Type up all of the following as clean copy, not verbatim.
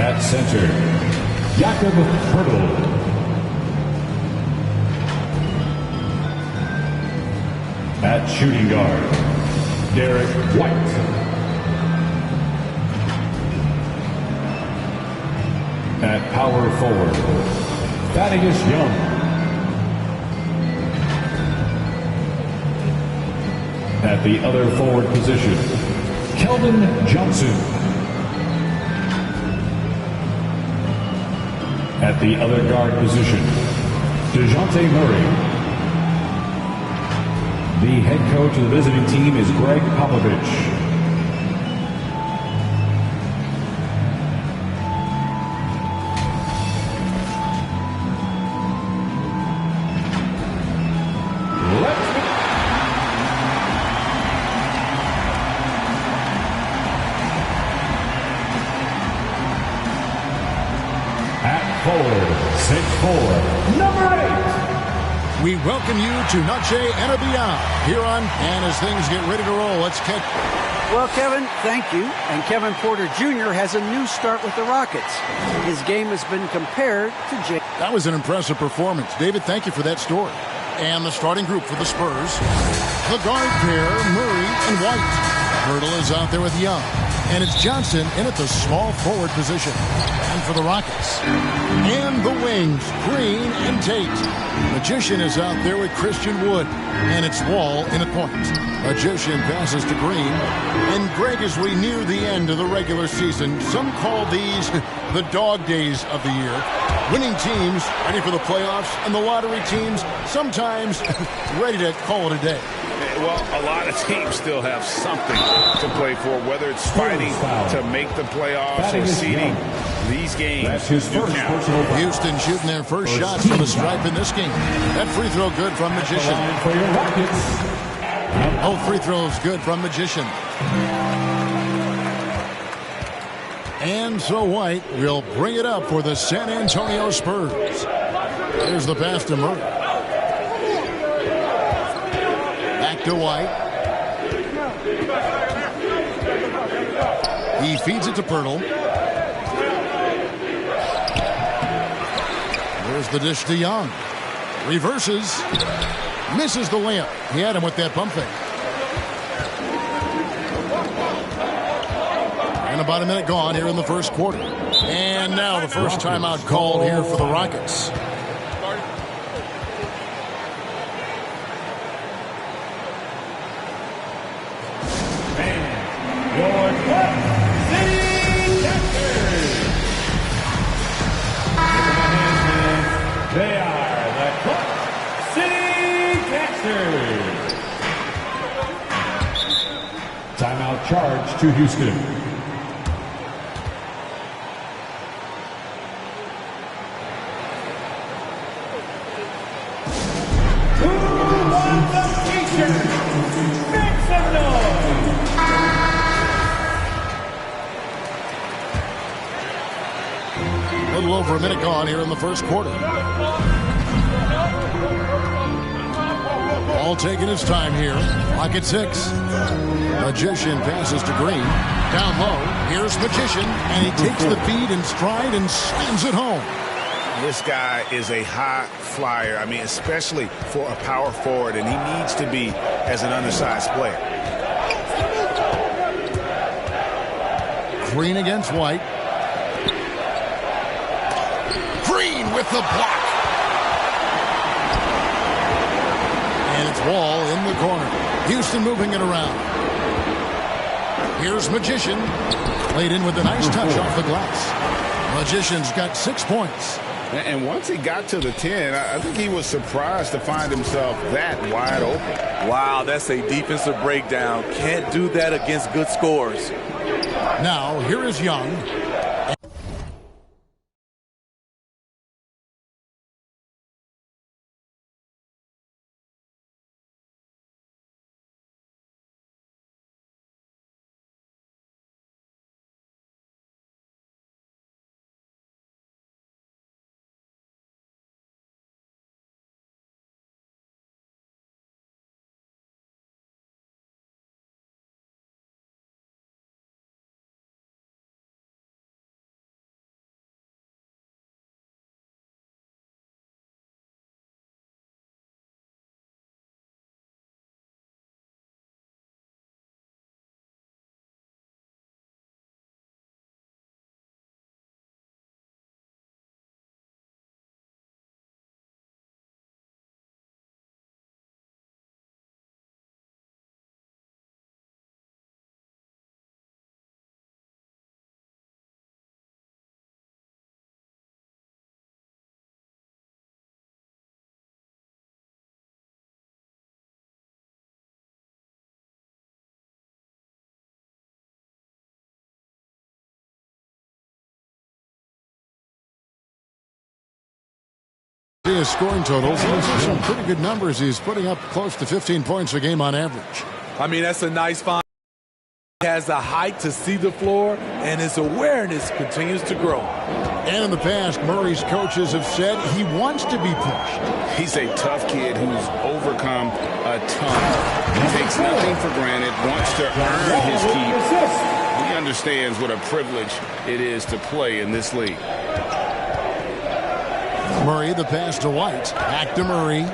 At center, Jakob Poeltl. At shooting guard, Derek White. At power forward, Thaddeus Young. At the other forward position, Keldon Johnson. At the other guard position, DeJounte Murray. The head coach of the visiting team is Greg Popovich. At forward, 6'4", number 8. We welcome you to Noche and Beyond here on, and as things get ready to roll, let's catch. Well, Kevin, thank you. And Kevin Porter Jr. has a new start with the Rockets. His game has been compared to Jay. That was an impressive performance. David, thank you for that story. And the starting group for the Spurs, the guard pair, Murray and White. Poeltl is out there with Young. And it's Johnson in at the small forward position. And for the Rockets. And the wings, Green and Tate. Magician is out there with Christian Wood. And it's Wall in at point. Magician passes to Green. And Greg, as we near the end of the regular season, some call these the dog days of the year. Winning teams ready for the playoffs, and the lottery teams sometimes ready to call it a day. Well, a lot of teams still have something to play for, whether it's fighting to make the playoffs or seeding. These games do count. Houston shooting their first shots from the stripe in this game. That free throw good from Magician. Both free throws good from Magician. And so White will bring it up for the San Antonio Spurs. Here's the pass to Murray. Back to White. He feeds it to Poeltl. There's the dish to Young. Reverses. Misses the layup. He had him with that pump fake. And about a minute gone here in the first quarter. And now the first timeout called here for the Rockets. They are the Clutch City Casters. Timeout charge to Houston. Who wants a t-shirt? Make some noise. A little over a minute gone here in the first quarter. All taking his time here. Clock at 6. Magician passes to Green. Down low. Here's Magician. And he takes the feed in stride and slams it home. This guy is a high flyer. I mean, especially for a power forward. And he needs to be as an undersized player. Green against White. Green with the block. And it's Wall in the corner. Houston moving it around. Here's Magician. Played in with a nice touch off the glass. Magician's got 6 points. And once he got to the 10, I think he was surprised to find himself that wide open. Wow, that's a defensive breakdown. Can't do that against good scores. Now, here is Young. his scoring totals, those are some pretty good numbers. He's putting up close to 15 points a game on average. I mean, that's a nice find. He has the height to see the floor, and his awareness continues to grow. And in the past, Murray's coaches have said he wants to be pushed. He's a tough kid who's overcome a ton. He takes nothing for granted, wants to earn his keep. He understands what a privilege it is to play in this league. Murray, the pass to White. Back to Murray.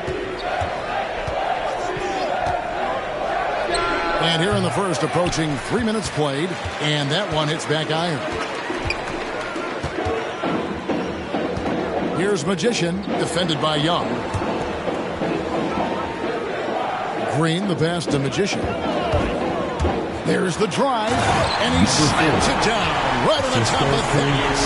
And here in the first, approaching 3 minutes played. And that one hits back iron. Here's Magician, defended by Young. Green, the pass to Magician. There's the drive, and he slams it down right on the top of Thaddeus.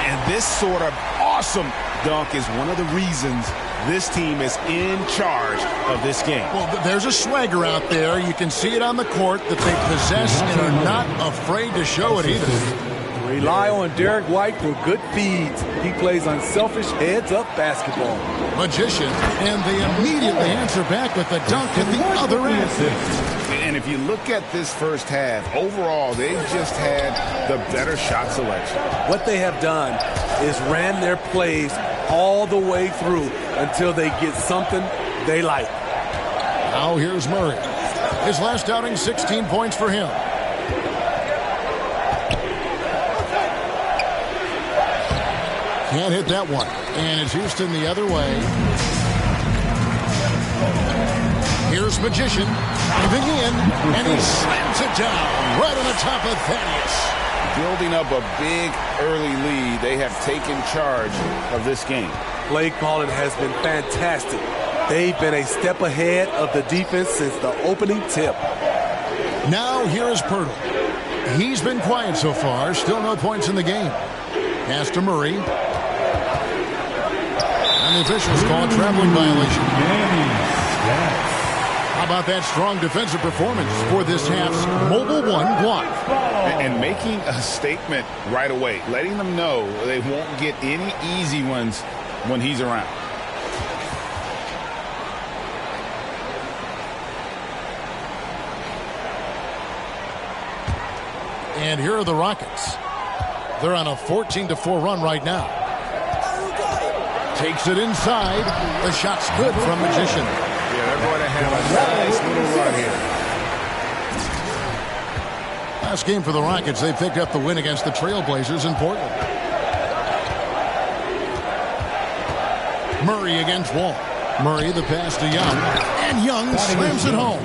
And this sort of awesome dunk is one of the reasons this team is in charge of this game. Well, there's a swagger out there. You can see it on the court that they possess and are not afraid to show it either. Rely on Derek White for good feeds. He plays unselfish heads-up basketball. Magician, and they immediately answer back with a dunk at the other end. And if you look at this first half, overall, they've just had the better shot selection. What they have done is ran their plays all the way through until they get something they like. Now here's Murray. His last outing, 16 points for him. Can't hit that one. And it's Houston the other way. Here's Magician. Moving in. And he slams it down right on the top of Thaddeus. Building up a big early lead, they have taken charge of this game. Play calling has been fantastic. They've been a step ahead of the defense since the opening tip. Now here is Pirtle. He's been quiet so far. Still no points in the game. Pass to Murray. And the officials call a traveling violation. How about that strong defensive performance for this half's Mobile One block? And making a statement right away, letting them know they won't get any easy ones when he's around. And here are the Rockets. They're on a 14-4 run right now. Takes it inside. The shot's good from Magician. Yeah, they're going to have a nice little run here. Last game for the Rockets, they picked up the win against the Trailblazers in Portland. Murray against Wall. Murray, the pass to Young. And Young slams it home.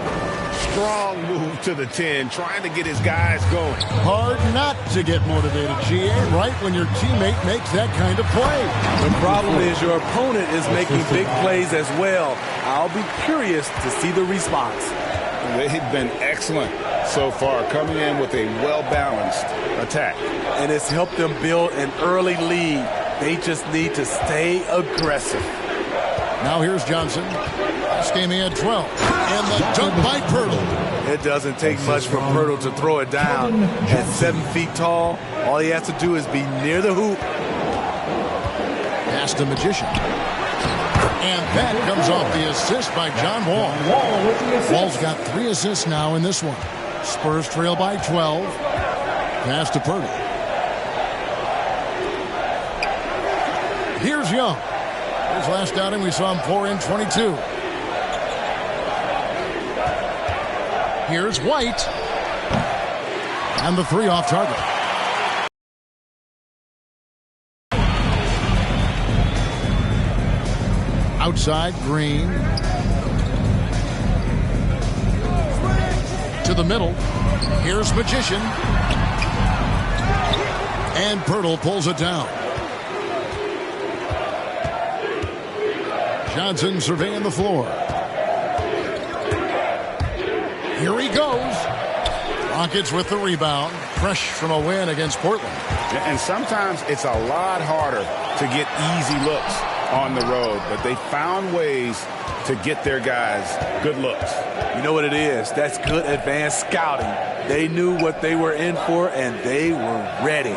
Strong move to the 10, trying to get his guys going. Hard not to get motivated, GA, right when your teammate makes that kind of play. The problem is your opponent is making big plays as well. I'll be curious to see the response. They've been excellent so far, coming in with a well-balanced attack. And it's helped them build an early lead. They just need to stay aggressive. Now here's Johnson. Last game he had 12. And the dunk by Pirtle. It doesn't take much for Pirtle to throw it down. At 7 feet tall, all he has to do is be near the hoop. Pass to Magician. And that comes off the assist by John Wall. Wall's got 3 assists now in this one. Spurs trail by 12. Pass to Pirtle. Here's Young. His last outing, we saw him pour in 22. Here's White. And the 3 off target. Outside, Green. To the middle. Here's Magician. And Pirtle pulls it down. Johnson surveying the floor. Here he goes. Rockets with the rebound. Fresh from a win against Portland. And sometimes it's a lot harder to get easy looks on the road, but they found ways to get their guys good looks. You know what it is? That's good advanced scouting. They knew what they were in for, and they were ready.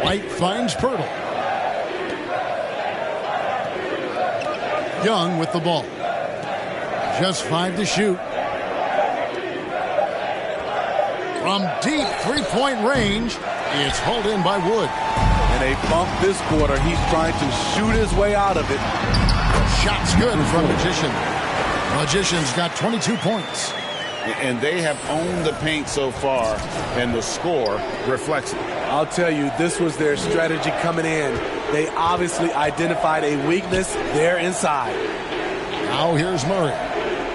White finds Pirtle. Young with the ball. Just 5 to shoot. From deep three-point range, it's hauled in by Wood. And a bump this quarter. He's trying to shoot his way out of it. Shot's good from Magician. Magician's got 22 points. And they have owned the paint so far, and the score reflects it. I'll tell you, this was their strategy coming in. They obviously identified a weakness there inside. Now here's Murray.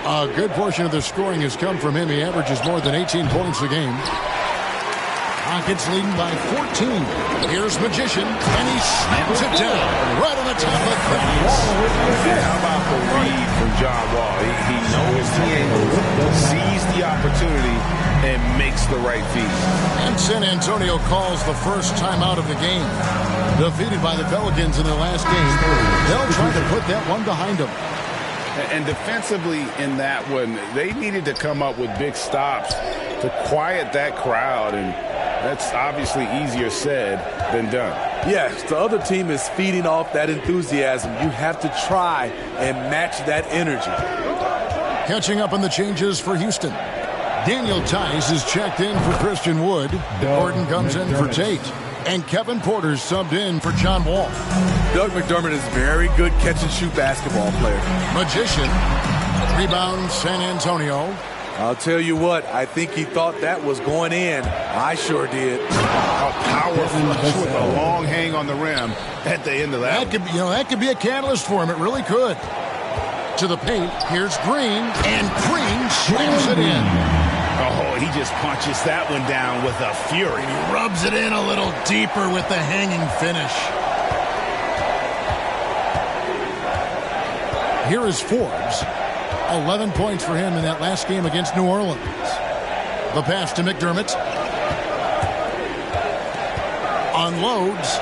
A good portion of the scoring has come from him. He averages more than 18 points a game. Rockets leading by 14. Here's Magician, and he slams it down right on the top of the glass. How about the read from John Wall? He knows the angle, sees the opportunity, and makes the right feed. And San Antonio calls the first timeout of the game. Defeated by the Pelicans in their last game, they'll try to put that one behind them. And defensively in that one, they needed to come up with big stops to quiet that crowd, and that's obviously easier said than done. Yes, the other team is feeding off that enthusiasm. You have to try and match that energy. Catching up on the changes for Houston. Daniel Tice is checked in for Christian Wood. Gordon comes in for Tate. And Kevin Porter's subbed in for John Wall. Doug McDermott is a very good catch-and-shoot basketball player. Magician. Rebound San Antonio. I'll tell you what, I think he thought that was going in. I sure did. A power flush with a long hang on the rim at the end of that. That could be a catalyst for him. It really could. To the paint. Here's Green. And Green slams it in. Oh, he just punches that one down with a fury. He rubs it in a little deeper with the hanging finish. Here is Forbes. 11 points for him in that last game against New Orleans. The pass to McDermott. Unloads.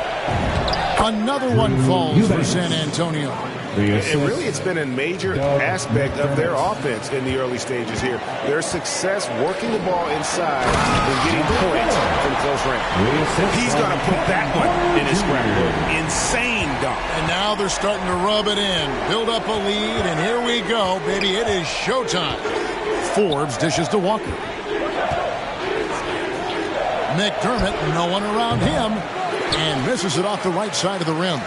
Another one falls for San Antonio. And really, it's been a major aspect of their offense in the early stages here. Their success working the ball inside and getting points from close range. He's going to put that one in his scrapbook. Insane dunk. And now they're starting to rub it in. Build up a lead, and here we go, baby. It is showtime. Forbes dishes to Walker. McDermott, no one around him, and misses it off the right side of the rim.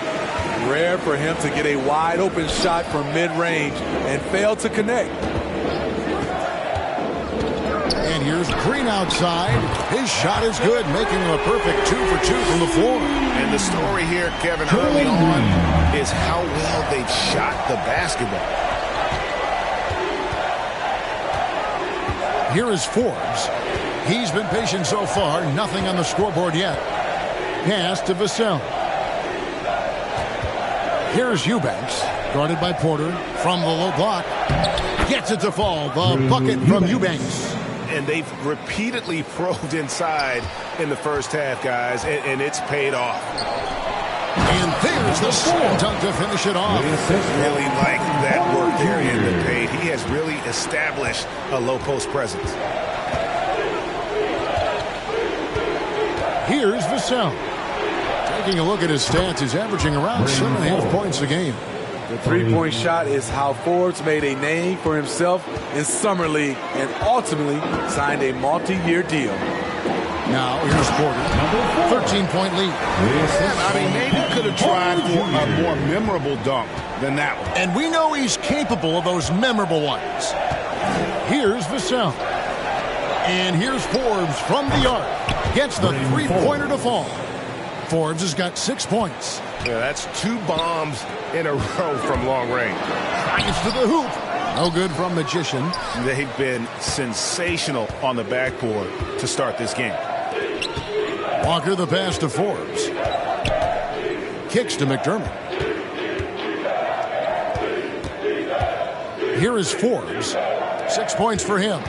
Rare for him to get a wide-open shot from mid-range and fail to connect. And here's Green outside. His shot is good, making him a perfect 2 for 2 from the floor. And the story here, Kevin, early on is how well they've shot the basketball. Here is Forbes. He's been patient so far. Nothing on the scoreboard yet. Pass to Vassell. Here's Eubanks, guarded by Porter from the low block. Gets it to fall. The bucket from Eubanks. And they've repeatedly probed inside in the first half, guys, and it's paid off. And there's the slam dunk to finish it off. Really like that work there in the paint. He has really established a low post presence. Here's Vassell. Taking a look at his stats, he's averaging around 7.5 points a game. The three-point shot is how Forbes made a name for himself in Summer League and ultimately signed a multi-year deal. Now here's Porter. 13-point lead. I mean, maybe could have tried for a more memorable dunk than that one. And we know he's capable of those memorable ones. Here's Vassell. And here's Forbes from the arc. Gets the three-pointer to fall. Forbes has got 6 points. Yeah, that's 2 bombs in a row from long range. It's to the hoop. No good from Magician. They've been sensational on the backboard to start this game. Walker the pass to Forbes. Kicks to McDermott. Here is Forbes. 6 points for him.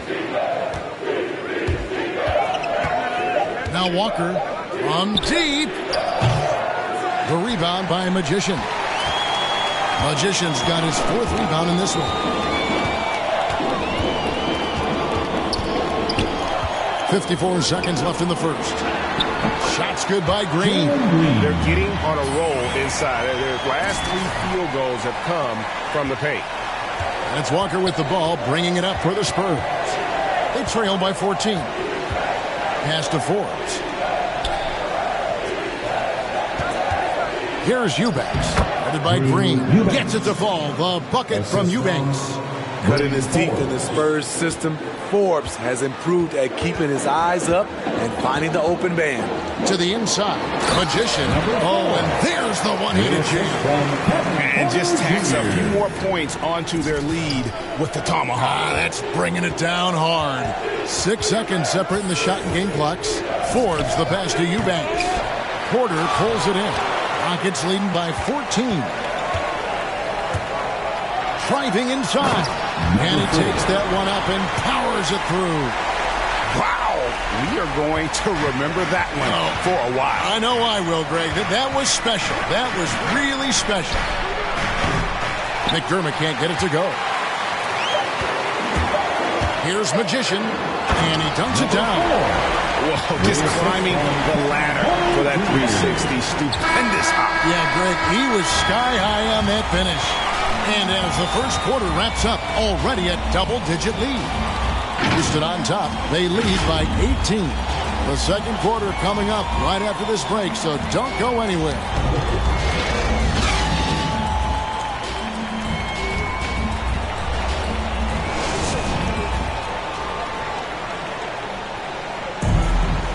Now Walker from deep. The rebound by Magician. Magician's got his 4th rebound in this one. 54 seconds left in the first. Shot's good by Green. They're getting on a roll inside. Their last 3 field goals have come from the paint. And it's Walker with the ball, bringing it up for the Spurs. They trail by 14. Pass to Forbes. Here's Eubanks. Headed by Green. Gets it to fall. The bucket from Eubanks. Cutting his teeth in the Spurs system, Forbes has improved at keeping his eyes up and finding the open man. To the inside. Magician. Oh, and there's the one-handed jam. And just tacks a few more points onto their lead with the tomahawk. That's bringing it down hard. 6 seconds separating the shot and game clocks. Forbes the pass to Eubanks. Porter pulls it in. Rockets leading by 14. Driving inside. And he takes that one up and powers it through. Wow. We are going to remember that one for a while. I know I will, Greg. That was special. That was really special. McDermott can't get it to go. Here's Magician. And he dunks it down. Whoa, just climbing the ladder for that 360. Stupendous hop. Yeah, Greg, he was sky high on that finish. And as the first quarter wraps up, already a double-digit lead. Houston on top. They lead by 18. The second quarter coming up right after this break, so don't go anywhere.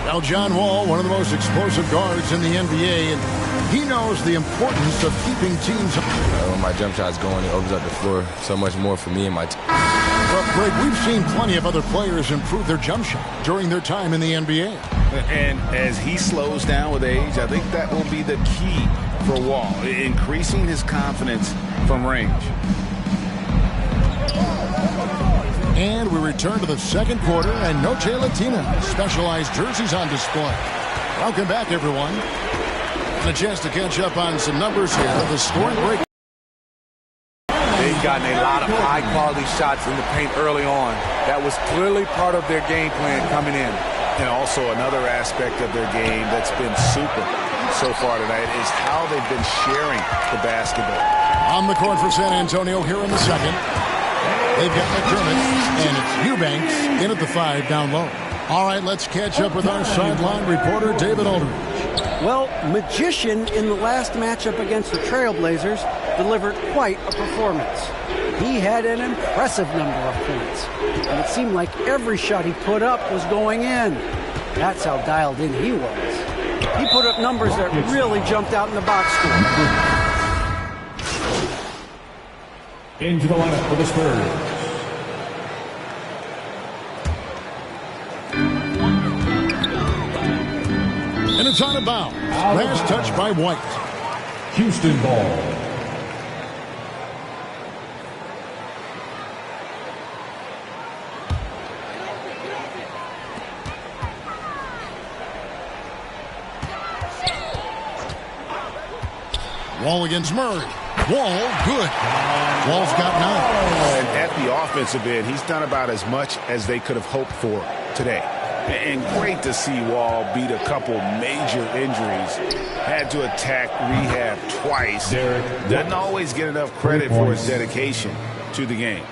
Now John Wall, one of the most explosive guards in the NBA, and he knows the importance of keeping teams. When my jump shot's going, it opens up the floor so much more for me and my team. Well, Greg, we've seen plenty of other players improve their jump shot during their time in the NBA. And as he slows down with age, I think that will be the key for Wall, increasing his confidence from range. And we return to the second quarter, and Noche Latina specialized jerseys on display. Welcome back, everyone. And a chance to catch up on some numbers here. The scoring break. They've gotten a lot of high-quality shots in the paint early on. That was clearly part of their game plan coming in. And also another aspect of their game that's been super so far tonight is how they've been sharing the basketball. On the court for San Antonio here in the second. They've got McDermott, and it's Eubanks in at the 5 down low. All right, let's catch up with our sideline reporter, David Aldridge. Well, Magician in the last matchup against the Trailblazers delivered quite a performance. He had an impressive number of points, and it seemed like every shot he put up was going in. That's how dialed in he was. He put up numbers that really jumped out in the box score. Into the lineup for the Spurs. And it's out of bounds. Last touch by White. Houston ball. Wall against Murray. Wall, good. Wall's got 9. And at the offensive end, he's done about as much as they could have hoped for today. And great to see Wall beat a couple major injuries. Had to attack rehab twice. Doesn't always get enough credit for his dedication to the game.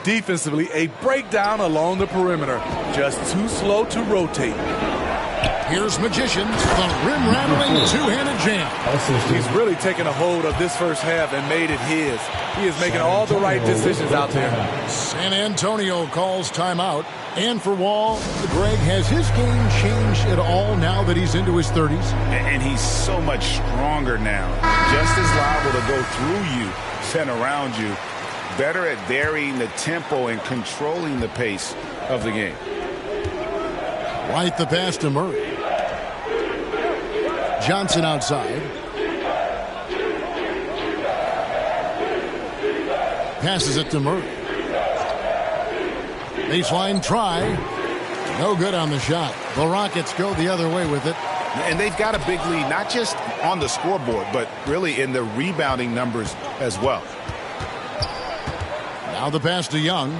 Defensively, a breakdown along the perimeter. Just too slow to rotate. Here's Magician, the rim-rattling two-handed jam. He's really taken a hold of this first half and made it his. He is making all the right decisions out there. San Antonio calls timeout. And for Wall, Greg, has his game changed at all now that he's into his 30s? And he's so much stronger now. Just as liable to go through you than around you. Better at varying the tempo and controlling the pace of the game. White the pass to Murray. Johnson outside. Passes it to Murray. Baseline try. No good on the shot. The Rockets go the other way with it. And they've got a big lead, not just on the scoreboard, but really in the rebounding numbers as well. Now the pass to Young.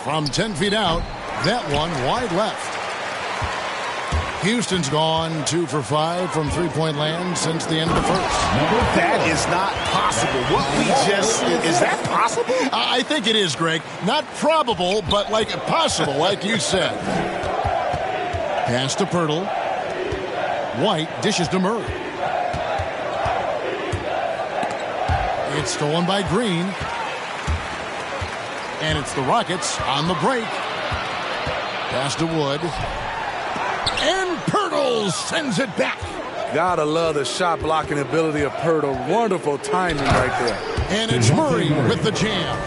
From 10 feet out, that one wide left. Houston's gone 2 for 5 from three-point land since the end of the first. That is not possible. What we just... Is that possible? I think it is, Greg. Not probable, but like possible, like you said. Pass to Pirtle. White dishes to Murray. It's stolen by Green. And it's the Rockets on the break. Pass to Wood. And Pirtle sends it back. Gotta love the shot blocking ability of Pirtle. Wonderful timing right there. And it's Murray with the jam.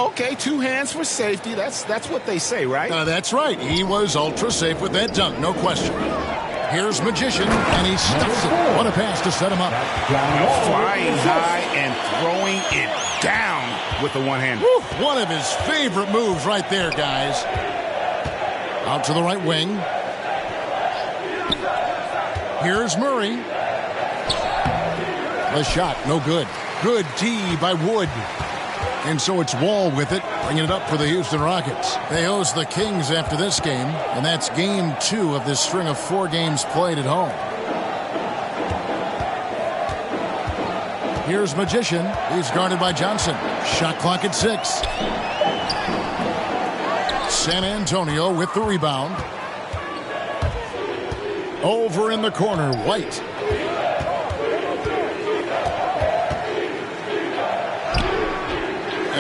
Okay, 2 hands for safety. That's what they say, right? That's right. He was ultra safe with that dunk, no question. Here's Magician, and he stuffs it. What a pass to set him up. Flying high and throwing it down with the one-hander. One of his favorite moves right there, guys. Out to the right wing. Here's Murray. The shot, no good. Good D by Wood. And so it's Wall with it, bringing it up for the Houston Rockets. They host the Kings after this game, and that's game 2 of this string of 4 games played at home. Here's Magician. He's guarded by Johnson. Shot clock at 6. San Antonio with the rebound. Over in the corner, White.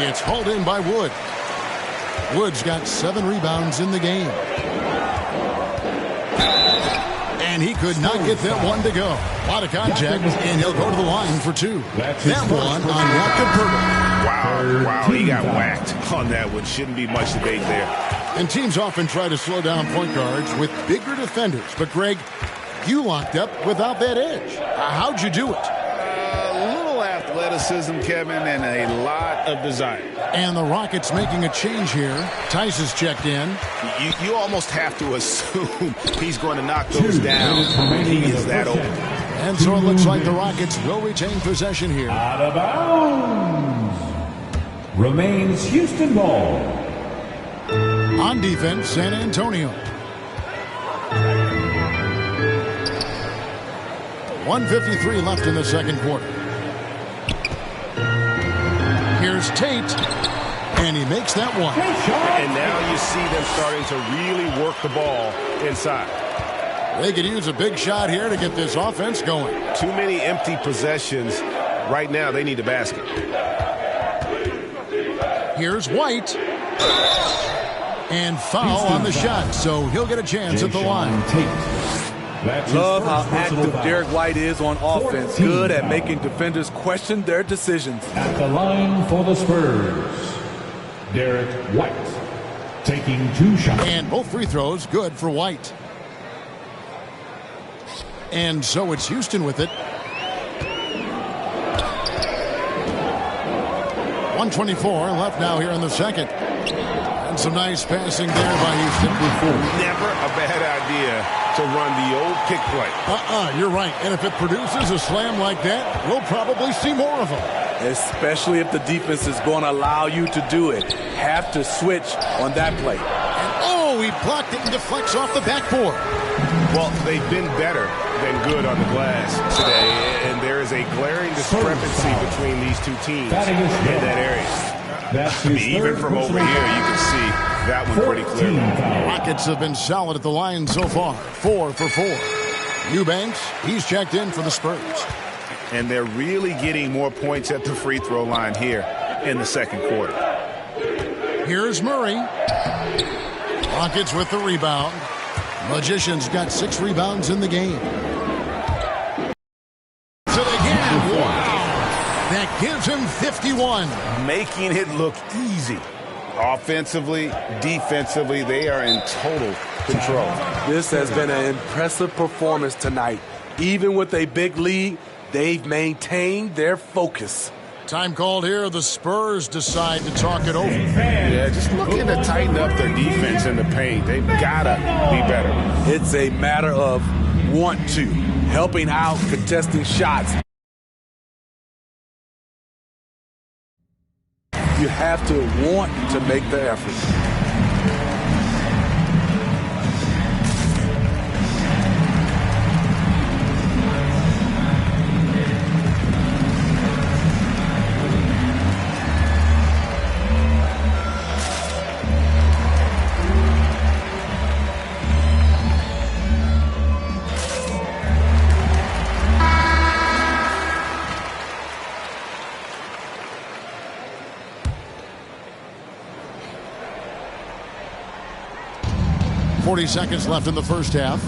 It's hauled in by Wood. Wood's got 7 rebounds in the game. And he could not get that one to go. A lot of contact, and he'll go to the line for 2. That one on Jakob Pirtle. Wow, he got whacked on that one. Shouldn't be much debate there. And teams often try to slow down point guards with bigger defenders. But, Greg, you locked up without that edge. How'd you do it? Athleticism, Kevin, and a lot of desire. And the Rockets making a change here. Tice has checked in. You almost have to assume he's going to knock those down when he is that open. And so it looks like the Rockets will retain possession here. Out of bounds. Remains Houston ball. On defense, San Antonio. 1:53 left in the second quarter. Here's Tate, and he makes that one. And now you see them starting to really work the ball inside. They could use a big shot here to get this offense going. Too many empty possessions. Right now, they need a basket. Here's White. And foul on the shot, so he'll get a chance at the line. Love how active Derek White is on offense. Good at making defenders question their decisions. At the line for the Spurs, Derek White taking 2 shots. And both free throws good for White. And so it's Houston with it. 1:24 left now here in the second. And some nice passing there by Houston. Never a bad idea to run the old kick play. You're right. And if it produces a slam like that, we'll probably see more of them. Especially if the defense is going to allow you to do it. Have to switch on that play. And he blocked it and deflects off the backboard. Well, they've been better than good on the glass today, and there is a glaring discrepancy between these two teams in that area. Even from over here, you can see that one pretty clearly. Rockets have been solid at the line so far. 4 for 4. Eubanks, he's checked in for the Spurs. And they're really getting more points at the free throw line here in the second quarter. Here's Murray. Rockets with the rebound. Magician's got 6 rebounds in the game. So again, wow. That gives him 51. Making it look easy. Offensively, defensively, they are in total control. This has been an impressive performance tonight. Even with a big lead, they've maintained their focus. Time called here. The Spurs decide to talk it over. Yeah, just looking to tighten up their defense in the paint. They've got to be better. It's a matter of want to, helping out, contesting shots. You have to want to make the effort. 40 seconds left in the first half.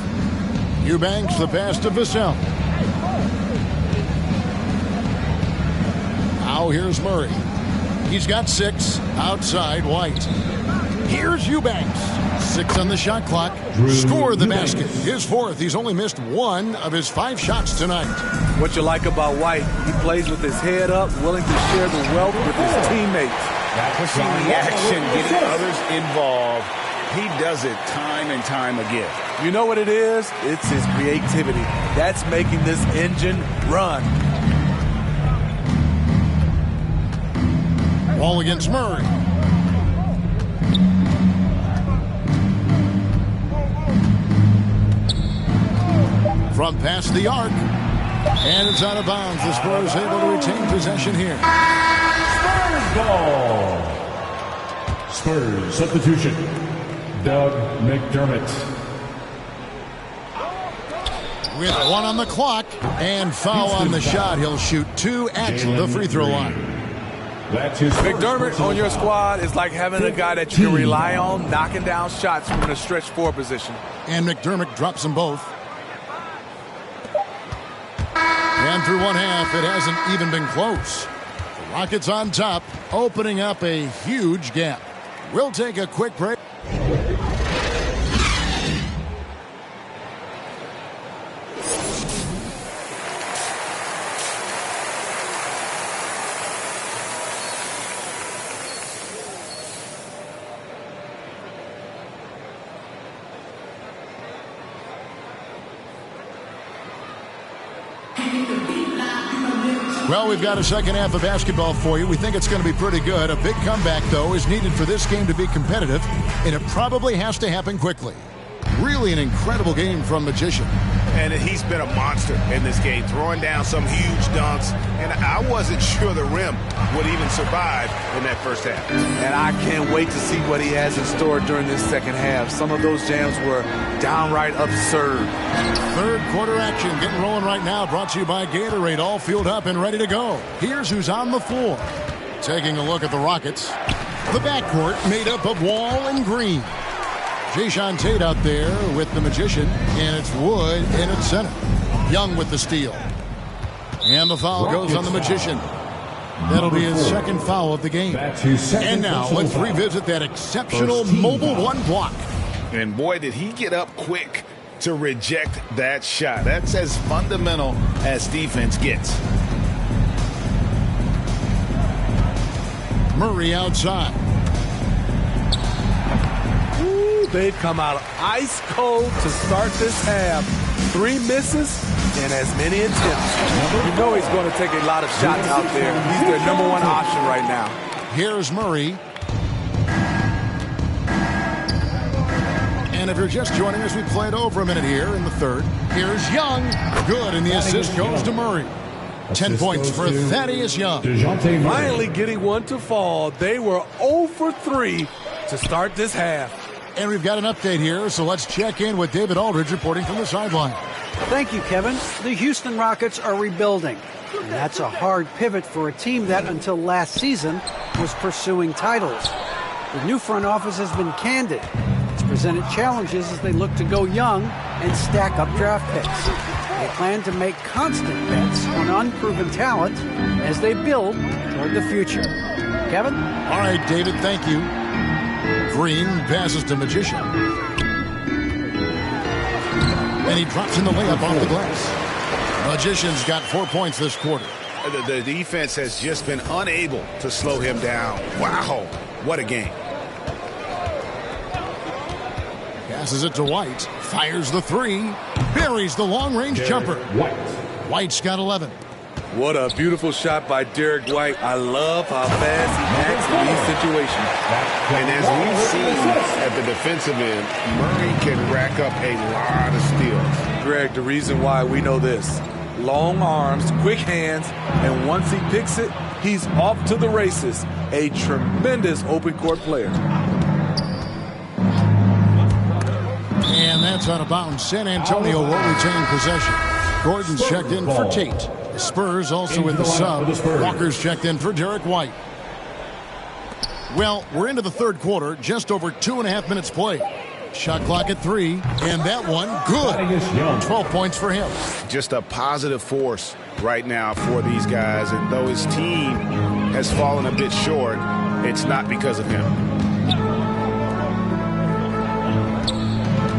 Eubanks, the pass to Vassell. Now here's Murray. He's got 6. Outside, White. Here's Eubanks. 6 on the shot clock. Score the basket. His 4th. He's only missed 1 of his 5 shots tonight. What you like about White, he plays with his head up, willing to share the wealth with his teammates. Pushing the action, getting others involved. He does it time and time again. You know what it is? It's his creativity. That's making this engine run. Ball against Murray. From past the arc. And it's out of bounds. The Spurs able to retain possession here. Spurs ball. Spurs substitution. Doug McDermott. With 1 on the clock and foul on the shot. He'll shoot 2 at the free throw line. That's his McDermott on your squad is like having a guy that you can rely on knocking down shots from a stretch 4 position. And McDermott drops them both. And through 1 half, it hasn't even been close. The Rockets on top, opening up a huge gap. We'll take a quick break. Well, we've got a second half of basketball for you. We think it's going to be pretty good. A big comeback, though, is needed for this game to be competitive, and it probably has to happen quickly. Really an incredible game from Magician. And he's been a monster in this game, throwing down some huge dunks. And I wasn't sure the rim would even survive in that first half. And I can't wait to see what he has in store during this second half. Some of those jams were downright absurd. Third quarter action getting rolling right now, brought to you by Gatorade, all fueled up and ready to go. Here's who's on the floor. Taking a look at the Rockets. The backcourt made up of Wall and Green. Jayshawn Tate out there with the Magician, and it's Wood in at center. Young with the steal. And the foul goes on the Magician. That'll be his second foul of the game. And now let's revisit that exceptional Mobile One block. And boy, did he get up quick to reject that shot. That's as fundamental as defense gets. Murray outside. They've come out ice cold to start this half. 3 misses and as many attempts. You know he's going to take a lot of shots out there. He's their number 1 option right now. Here's Murray. And if you're just joining us, we played over a minute here in the third. Here's Young. Good, and the assist goes to Murray. 10 points for Thaddeus Young. Finally getting one to fall. They were 0 for 3 to start this half. And we've got an update here, so let's check in with David Aldridge reporting from the sideline. Thank you, Kevin. The Houston Rockets are rebuilding. And that's a hard pivot for a team that, until last season, was pursuing titles. The new front office has been candid. It's presented challenges as they look to go young and stack up draft picks. They plan to make constant bets on unproven talent as they build toward the future. Kevin? All right, David, thank you. Green passes to Magician. And he drops in the layup off the glass. Magician's got 4 points this quarter. The defense has just been unable to slow him down. Wow, what a game. Passes it to White. Fires the 3. Buries the long-range jumper. White's got 11. What a beautiful shot by Derek White. I love how fast he acts in these situations. And as we've seen at the defensive end, Murray can rack up a lot of steals. Greg, the reason why we know this. Long arms, quick hands, and once he picks it, he's off to the races. A tremendous open court player. And that's out of bounds. San Antonio will retain possession. Gordon's checked in for Tate. The Spurs also with the sub. Walker's checked in for Derek White. Well, we're into the third quarter, just over 2.5 minutes played. Shot clock at 3, and that one good. 12 points for him. Just a positive force right now for these guys, and though his team has fallen a bit short, it's not because of him.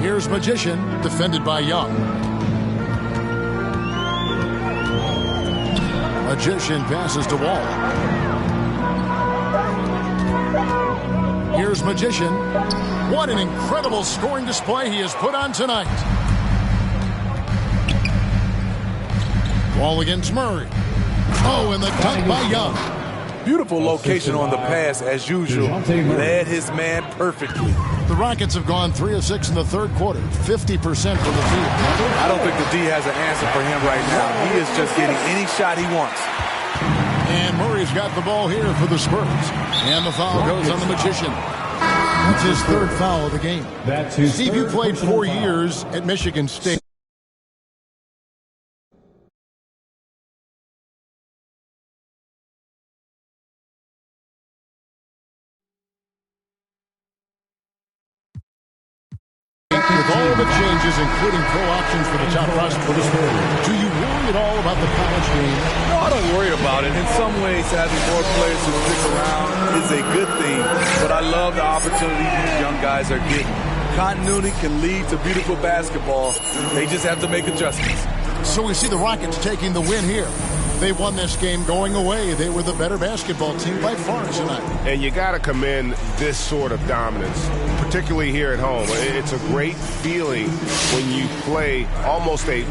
Here's Magician, defended by Young. Magician passes to Wall. Here's Magician. What an incredible scoring display he has put on tonight. Wall against Murray. Oh, and the dunk by Young. Beautiful location on the pass, as usual. Led his man perfectly. The Rockets have gone 3 of 6 in the third quarter, 50% from the field. I don't think the D has an answer for him right now. He is just getting any shot he wants. And Murray's got the ball here for the Spurs. And the foul goes on the Magician. That's his third foul of the game. Steve, you played 4 years at Michigan State. With all the changes, including pro options for the top prospects, do you worry at all about the college game? No, I don't worry about it. In some ways, having more players who stick around is a good thing, but I love the opportunity these young guys are getting. Continuity can lead to beautiful basketball. They just have to make adjustments. So we see the Rockets taking the win here. They won this game going away. They were the better basketball team by far tonight. And you got to commend this sort of dominance, particularly here at home. It's a great feeling when you play almost a